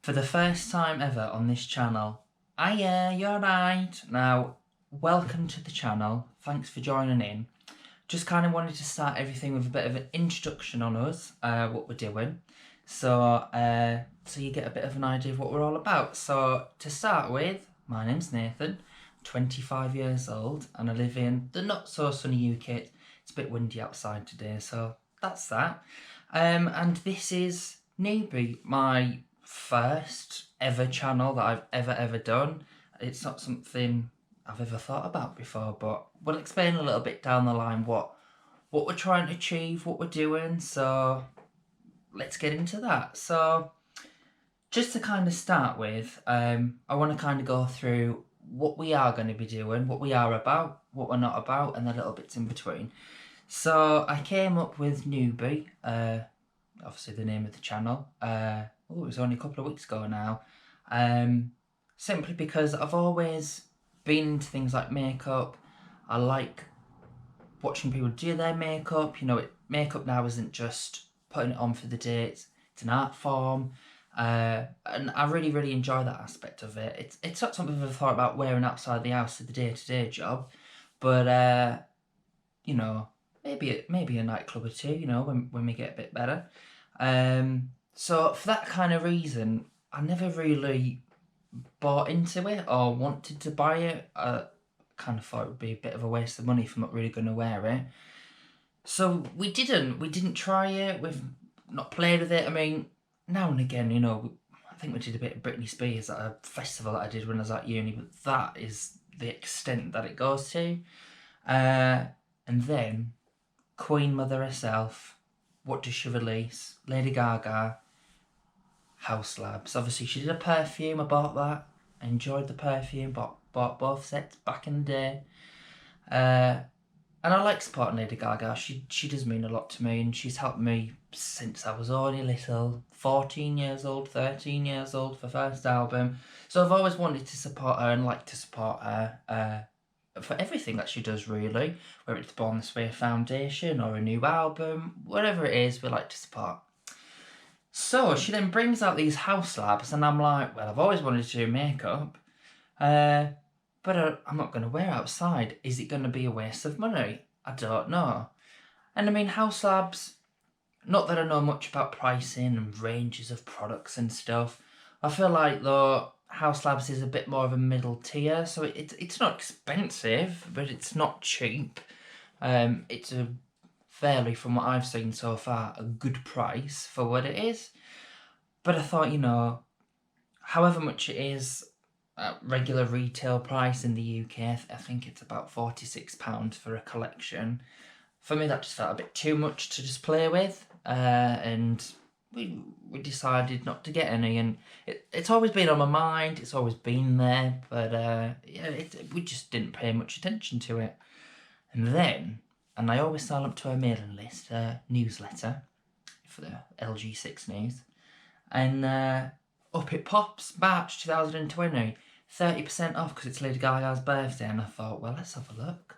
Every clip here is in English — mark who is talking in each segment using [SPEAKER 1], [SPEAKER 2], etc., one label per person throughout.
[SPEAKER 1] For the first time ever on this channel. Hiya, you're right. Now, welcome to the channel. Thanks for joining in. Just kind of wanted to start everything with a bit of an introduction on us, what we're doing. So you get a bit of an idea of what we're all about. So to start with, my name's Nathan, 25 years old, and I live in the not so sunny UK. It's a bit windy outside today, so that's that. And this is Newbiie, my first ever channel that I've ever done. It's not something I've ever thought about before, but we'll explain a little bit down the line what we're trying to achieve, what we're doing. So let's get into that. So just to kind of start with, I want to kind of go through what we are going to be doing, what we are about, what we're not about, and the little bits in between. So I came up with Newbiie, obviously the name of the channel. It was only a couple of weeks ago now. Simply because I've always been into things like makeup. I like watching people do their makeup. You know, makeup now isn't just putting it on for the day. It's an art form. And I really enjoy that aspect of it. It's not something I've ever thought about wearing outside the house for the day-to-day job. But, you know, maybe a nightclub or two, you know, when we get a bit better. So for that kind of reason, I never really bought into it or wanted to buy it. I kind of thought it would be a bit of a waste of money if I'm not really going to wear it. So we didn't try it. We've not played with it. I mean, now and again, you know, I think we did a bit of Britney Spears at a festival that I did when I was at uni, but that is the extent that it goes to. And then Queen Mother herself, what does she release? Lady Gaga, House Labs. Obviously, she did a perfume. I bought that. I enjoyed the perfume. Bought both sets back in the day. And I like supporting Lady Gaga. She does mean a lot to me, and she's helped me since I was only little. 14 years old, 13 years old for first album. So I've always wanted to support her and like to support her for everything that she does, really. Whether it's Born This Way Foundation or a new album, whatever it is, we like to support. So she then brings out these House Labs, and I'm like, well, I've always wanted to do makeup, but I'm not going to wear it outside. Is it going to be a waste of money? I don't know. And I mean, House Labs, not that I know much about pricing and ranges of products and stuff. I feel like, though, House Labs is a bit more of a middle tier, so it's not expensive, but it's not cheap. It's a fairly, from what I've seen so far, a good price for what it is. But I thought, you know, however much it is, regular retail price in the UK, I think it's about £46 for a collection. For me, that just felt a bit too much to just play with, and we decided not to get any. And it's always been on my mind, it's always been there, but we just didn't pay much attention to it. And I always sign up to a mailing list, a newsletter for the LG6 News. And up it pops, March 2020, 30% off because it's Lady Gaga's birthday. And I thought, well, let's have a look.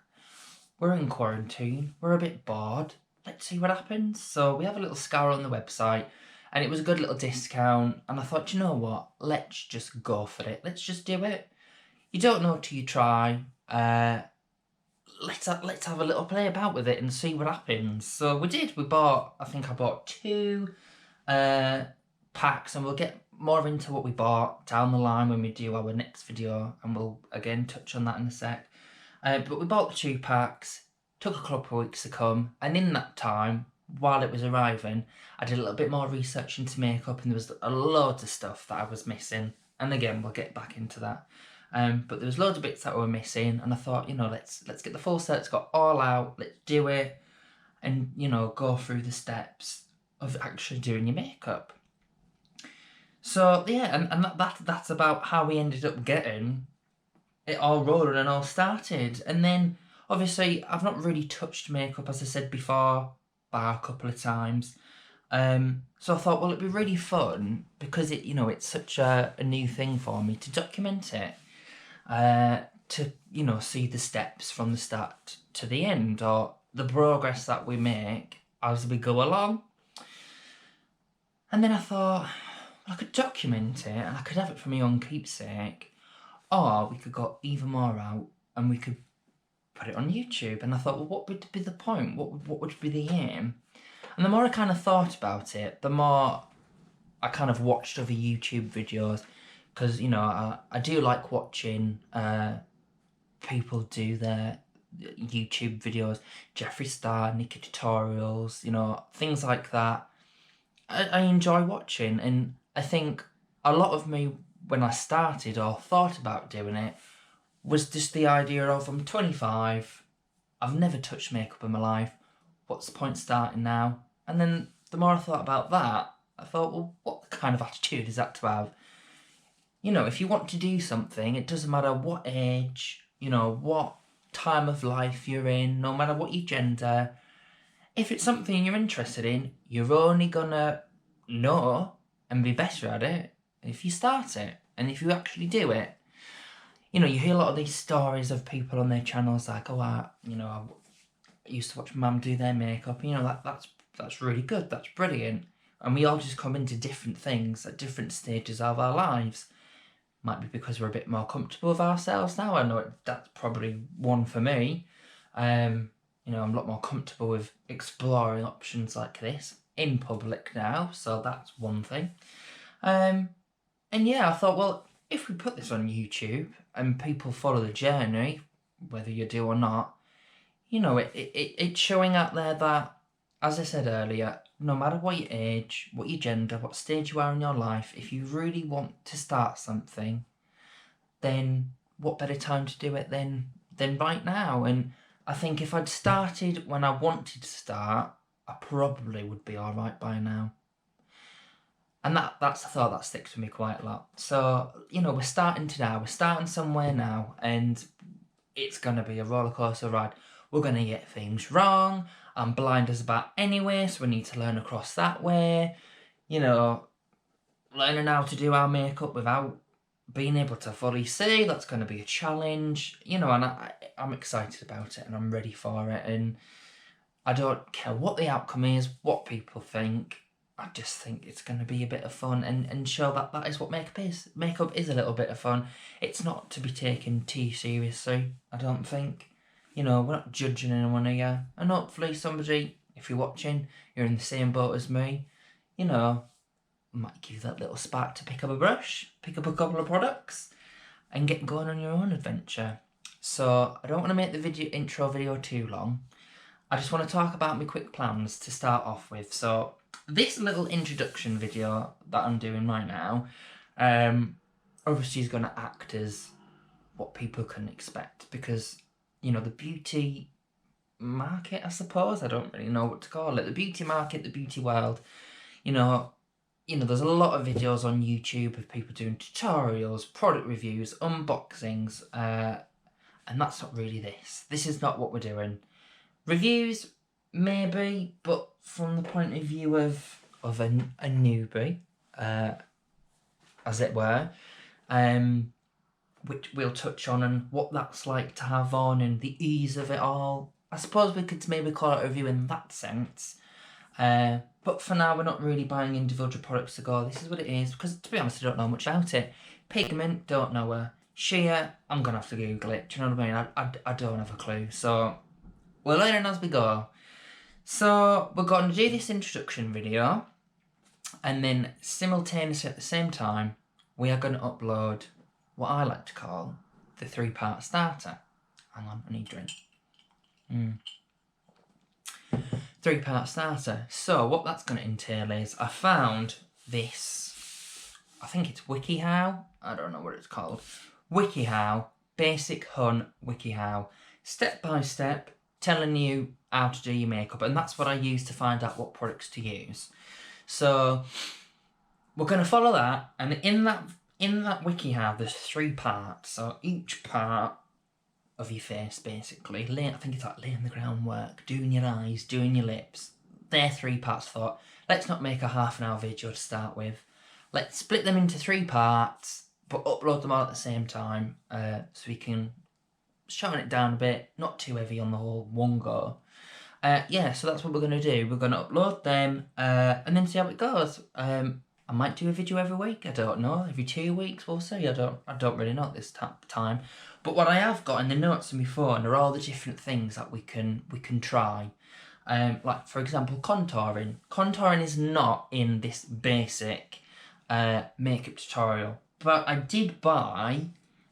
[SPEAKER 1] We're in quarantine, we're a bit bored, let's see what happens. So we have a little scour on the website, and it was a good little discount. And I thought, you know what, let's just go for it. Let's just do it. You don't know till you try. Let's have a little play about with it and see what happens. So we did. I think I bought 2 packs, and we'll get more into what we bought down the line when we do our next video, and we'll again touch on that in a sec. But we bought the 2 packs, took a couple of weeks to come, and in that time, while it was arriving, I did a little bit more research into makeup, and there was a load of stuff that I was missing. And again, we'll get back into that. But there was loads of bits that were missing, and I thought, you know, let's get the full set, let's go all out, let's do it, and, you know, go through the steps of actually doing your makeup. So, yeah, and that's about how we ended up getting it all rolling and all started. And then, obviously, I've not really touched makeup, as I said before, bar a couple of times. So I thought, well, it'd be really fun, because it's such a new thing for me, to document it. To, you know, see the steps from the start to the end, or the progress that we make as we go along. And then I thought, I could document it and I could have it for my own keepsake, or we could go even more out and we could put it on YouTube. And I thought, well, what would be the point? What would be the aim? And the more I kind of thought about it, the more I kind of watched other YouTube videos, because, you know, I do like watching people do their YouTube videos, Jeffree Star, Nikki Tutorials, you know, things like that. I enjoy watching, and I think a lot of me, when I started or thought about doing it, was just the idea of, I'm 25, I've never touched makeup in my life, what's the point starting now? And then the more I thought about that, I thought, well, what kind of attitude is that to have? You know, if you want to do something, it doesn't matter what age, you know, what time of life you're in, no matter what your gender. If it's something you're interested in, you're only gonna know and be better at it if you start it and if you actually do it. You know, you hear a lot of these stories of people on their channels like, oh, I used to watch Mum do their makeup. You know, that's really good. That's brilliant. And we all just come into different things at different stages of our lives. Might be because we're a bit more comfortable with ourselves now. I know that's probably one for me. You know, I'm a lot more comfortable with exploring options like this in public now. So that's one thing. And yeah, I thought, well, if we put this on YouTube and people follow the journey, whether you do or not, you know, it's showing out there that, as I said earlier, no matter what your age, what your gender, what stage you are in your life, if you really want to start something, then what better time to do it than right now? And I think if I'd started when I wanted to start, I probably would be all right by now. And that's a thought that sticks with me quite a lot. So, you know, we're starting somewhere now, and it's going to be a roller coaster ride. We're going to get things wrong. I'm blind as a bat anyway, so we need to learn across that way. You know, learning how to do our makeup without being able to fully see, that's going to be a challenge. You know, and I'm excited about it and I'm ready for it. And I don't care what the outcome is, what people think. I just think it's going to be a bit of fun and show that is what makeup is. Makeup is a little bit of fun. It's not to be taken too seriously, I don't think. You know, we're not judging anyone here. And hopefully somebody, if you're watching, you're in the same boat as me. You know, might give you that little spark to pick up a brush, pick up a couple of products, and get going on your own adventure. So I don't want to make the intro video too long. I just want to talk about my quick plans to start off with. So this little introduction video that I'm doing right now, obviously is going to act as what people can expect, because, you know, the beauty market, I suppose, I don't really know what to call it, the beauty market, the beauty world, you know, there's a lot of videos on YouTube of people doing tutorials, product reviews, unboxings, and that's not really this. This is not what we're doing. Reviews, maybe, but from the point of view of a newbie, as it were, which we'll touch on, and what that's like to have on and the ease of it all. I suppose we could maybe call it a review in that sense. But for now, we're not really buying individual products to go, this is what it is, because to be honest, I don't know much about it. Pigment, don't know her. HIYA, I'm going to have to Google it, do you know what I mean? I don't have a clue, so we're learning as we go. So we're going to do this introduction video, and then simultaneously at the same time, we are going to upload what I like to call the 3-part starter. Hang on, I need a drink. 3-part starter. So what that's going to entail is, I found this, I think it's WikiHow, I don't know what it's called. WikiHow, Basic Hun WikiHow, step by step, telling you how to do your makeup, and that's what I use to find out what products to use. So we're going to follow that, and in that WikiHow there's 3 parts, so each part of your face, basically, I think it's like laying the groundwork, doing your eyes, doing your lips. They're 3 parts. Thought, let's not make a half-an-hour video to start with. Let's split them into 3 parts, but upload them all at the same time, so we can shorten it down a bit, not too heavy on the whole one go. Yeah, so that's what we're going to do. We're going to upload them and then see how it goes. I'm I might do a video every week, I don't know, every 2 weeks, we'll see, I don't really know at this time. But what I have got in the notes on my phone are all the different things that we can try. Like, for example, contouring. Contouring is not in this basic makeup tutorial, but I did buy,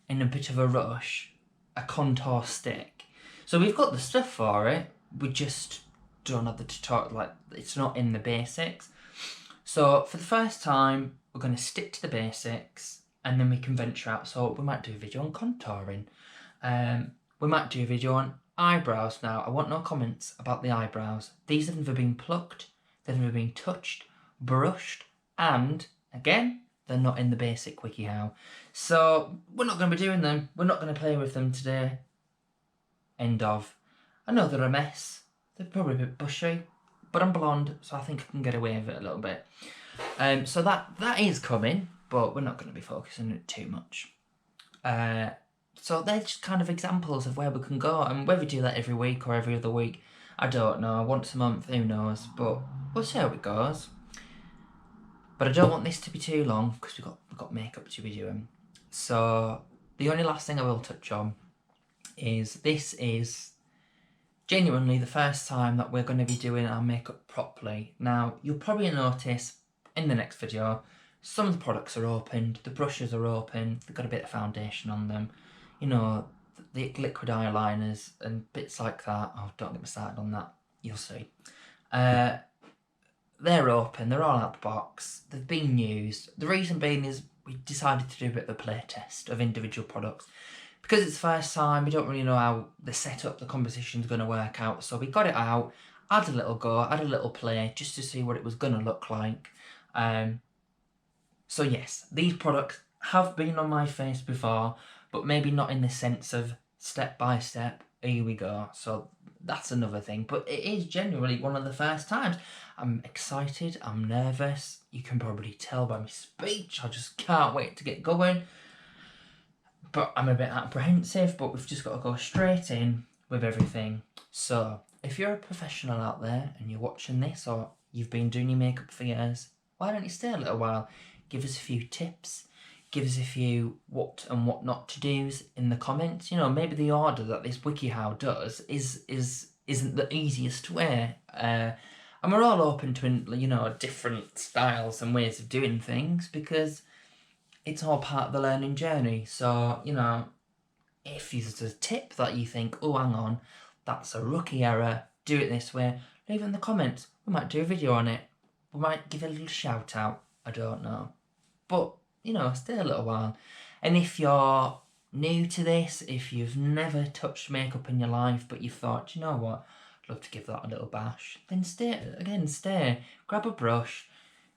[SPEAKER 1] in a bit of a rush, a contour stick. So we've got the stuff for it, we just don't have the tutorial, like, it's not in the basics. So for the first time, we're going to stick to the basics, and then we can venture out. So we might do a video on contouring. We might do a video on eyebrows now. I want no comments about the eyebrows. These have never been plucked, they've never been touched, brushed, and again, they're not in the basic WikiHow. So we're not going to be doing them. We're not going to play with them today. End of. I know they're a mess. They're probably a bit bushy, but I'm blonde, so I think I can get away with it a little bit. So that is coming, but we're not going to be focusing on it too much. So they're just kind of examples of where we can go, and whether we do that every week or every other week, I don't know. Once a month, who knows? But we'll see how it goes. But I don't want this to be too long because we've got makeup to be doing. So the only last thing I will touch on is this is genuinely the first time that we're going to be doing our makeup properly. Now, you'll probably notice in the next video, some of the products are opened, the brushes are open, they've got a bit of foundation on them. You know, the liquid eyeliners and bits like that. Oh, don't get me started on that. You'll see. They're open, they're all out the box, they've been used. The reason being is we decided to do a bit of a play test of individual products. Because it's the first time, we don't really know how the setup, the composition's going to work out. So we got it out, had a little go, had a little play, just to see what it was going to look like. So yes, these products have been on my face before, but maybe not in the sense of step by step, here we go. So that's another thing, but it is genuinely one of the first times. I'm excited, I'm nervous, you can probably tell by my speech, I just can't wait to get going. But I'm a bit apprehensive, but we've just got to go straight in with everything. So if you're a professional out there and you're watching this, or you've been doing your makeup for years, why don't you stay a little while? Give us a few tips, give us a few what and what not to do's in the comments. You know, maybe the order that this WikiHow does isn't the easiest way. And we're all open to, you know, different styles and ways of doing things, because it's all part of the learning journey. So, you know, if there's a tip that you think, oh, hang on, that's a rookie error, do it this way, leave it in the comments. We might do a video on it. We might give it a little shout out. I don't know. But, you know, stay a little while. And if you're new to this, if you've never touched makeup in your life, but you thought, you know what, I'd love to give that a little bash, then stay. Grab a brush,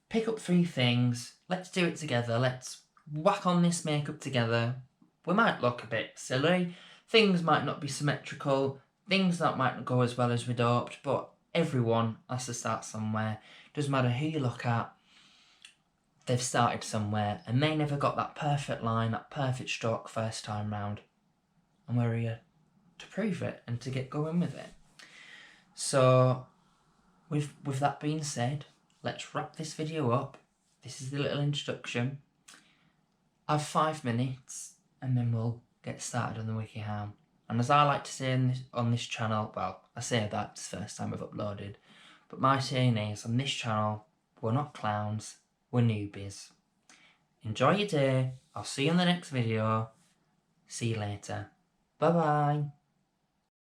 [SPEAKER 1] pick up 3 things, let's do it together, let's whack on this makeup together. We might look a bit silly, things might not be symmetrical, things that might not go as well as we'd hoped, but everyone has to start somewhere. Doesn't matter who you look at, they've started somewhere, and they never got that perfect line, that perfect stroke first time round. And we're here to prove it and to get going with it. So with that being said, let's wrap this video up. This is the little introduction. Have 5 minutes and then we'll get started on the WikiHow. And as I like to say on this channel, well, I say that it's the first time I've uploaded, but my saying is, on this channel, we're not clowns, we're newbies. Enjoy your day, I'll see you in the next video, see you later, bye bye.